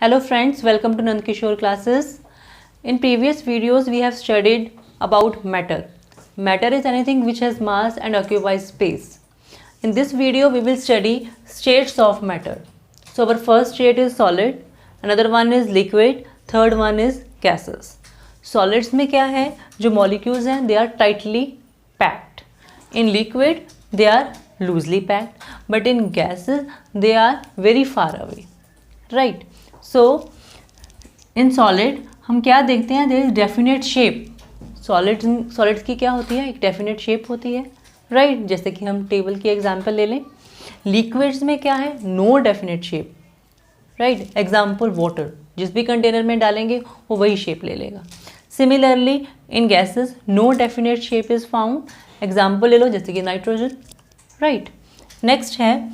Hello friends, welcome to Nandkishore classes. In previous videos we have studied about matter. Matter is anything which has mass and occupies space. In this video we will study states of matter. So our first state is solid, another one is liquid, third one is gases. Solids में क्या है, जो molecules हैं they are tightly packed. In liquid they are loosely packed, but in gases they are very far away. Right? So in solid हम क्या देखते हैं, there is definite shape. Solids की क्या होती है, एक डेफिनेट शेप होती है, राइट जैसे कि हम टेबल की एग्जांपल ले लें. लिक्विड्स में क्या है, no definite shape, right. Example water, जिस भी कंटेनर में डालेंगे वो वही शेप ले लेगा. Similarly in gases no definite shape is found. Example ले लो जैसे कि नाइट्रोजन, राइट. नेक्स्ट है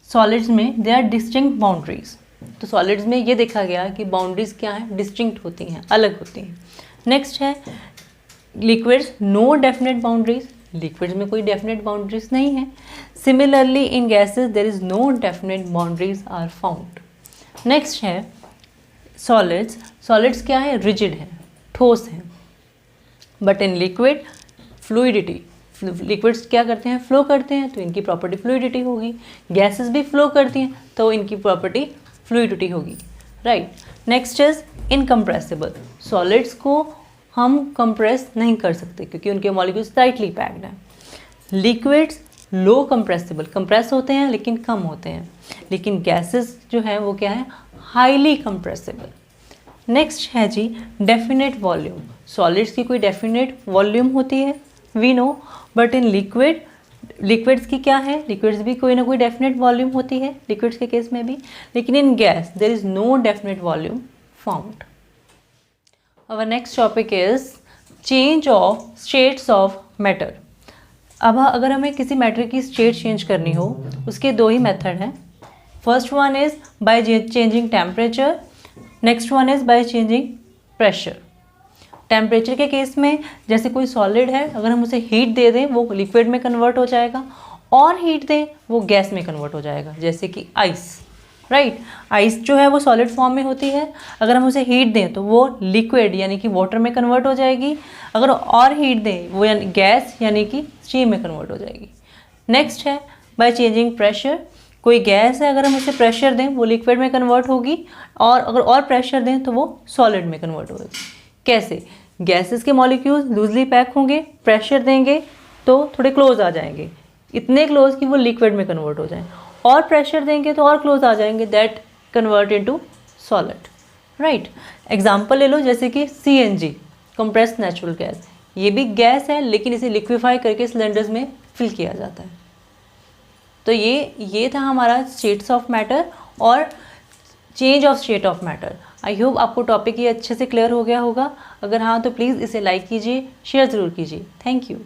सॉलिड्स में दे आर डिस्टिंक्ट बाउंड्रीज. तो सॉलिड्स में ये देखा गया कि बाउंड्रीज क्या है, डिस्टिंक्ट होती हैं, अलग होती हैं. नेक्स्ट है liquids, no definite boundaries. Liquids में कोई डेफिनेट बाउंड्रीज नहीं है. Similarly in gases there is no definite boundaries are found. Next है सॉलिड्स. सॉलिड्स क्या है, रिजिड है, ठोस है. But in liquid fluidity, liquids क्या करते हैं, फ्लो करते हैं, तो इनकी प्रॉपर्टी फ्लूइडिटी होगी. गैसेस भी फ्लो करती हैं तो इनकी प्रॉपर्टी फ्लूइडिटी होगी, right. Next is incompressible. Solids को हम कंप्रेस नहीं कर सकते क्योंकि उनके मॉलिक्यूल्स टाइटली पैक्ड हैं. लिक्विड्स लो कंप्रेसिबल, कंप्रेस होते हैं लेकिन कम होते हैं. लेकिन गैसेस जो है वो क्या है, हाईली कंप्रेसिबल. नेक्स्ट है जी डेफिनेट वॉल्यूम. सॉलिड्स की कोई डेफिनेट वॉल्यूम होती है, we know, but in liquids की क्या है, लिक्विड्स भी कोई ना कोई डेफिनेट वॉल्यूम होती है, लिक्विड्स के केस में भी. लेकिन in gas there is no definite volume found. Our next topic is change of states of matter. अब अगर हमें किसी मैटर की स्टेट चेंज करनी हो उसके दो ही मेथड हैं. First one is by changing temperature, next one is by changing pressure. Temperature के केस में जैसे कोई सॉलिड है, अगर हम उसे हीट दे दें वो लिक्विड में कन्वर्ट हो जाएगा, और हीट दें वो गैस में कन्वर्ट हो जाएगा, जैसे कि आइस, राइट. आइस जो है वो सॉलिड फॉर्म में होती है, अगर हम उसे हीट दें तो वो लिक्विड यानी कि वाटर में कन्वर्ट हो जाएगी, अगर और हीट दें वो यानी गैस यानी कि स्टीम में कन्वर्ट हो जाएगी. नेक्स्ट है बाय चेंजिंग प्रेशर. कोई गैस है, अगर हम उसे प्रेशर दें वो लिक्विड में कन्वर्ट होगी, और अगर और प्रेशर दें तो वो सॉलिड में कन्वर्ट होगी. कैसे, गैसेस के मॉलिक्यूल्स लूजली पैक होंगे, प्रेशर देंगे तो थोड़े क्लोज आ जाएंगे, इतने क्लोज कि वो लिक्विड में कन्वर्ट हो जाएं, और प्रेशर देंगे तो और क्लोज आ जाएंगे, that convert into solid, right. Example ले लो जैसे कि CNG, कंप्रेस्ड नेचुरल गैस. ये भी गैस है लेकिन इसे लिक्विफाई करके सिलेंडर्स में फिल किया जाता है. तो ये था हमारा स्टेट्स ऑफ मैटर और change of state of matter. I hope आपको टॉपिक ये अच्छे से क्लियर हो गया होगा. अगर हाँ तो प्लीज़ इसे लाइक कीजिए, शेयर ज़रूर कीजिए. Thank you.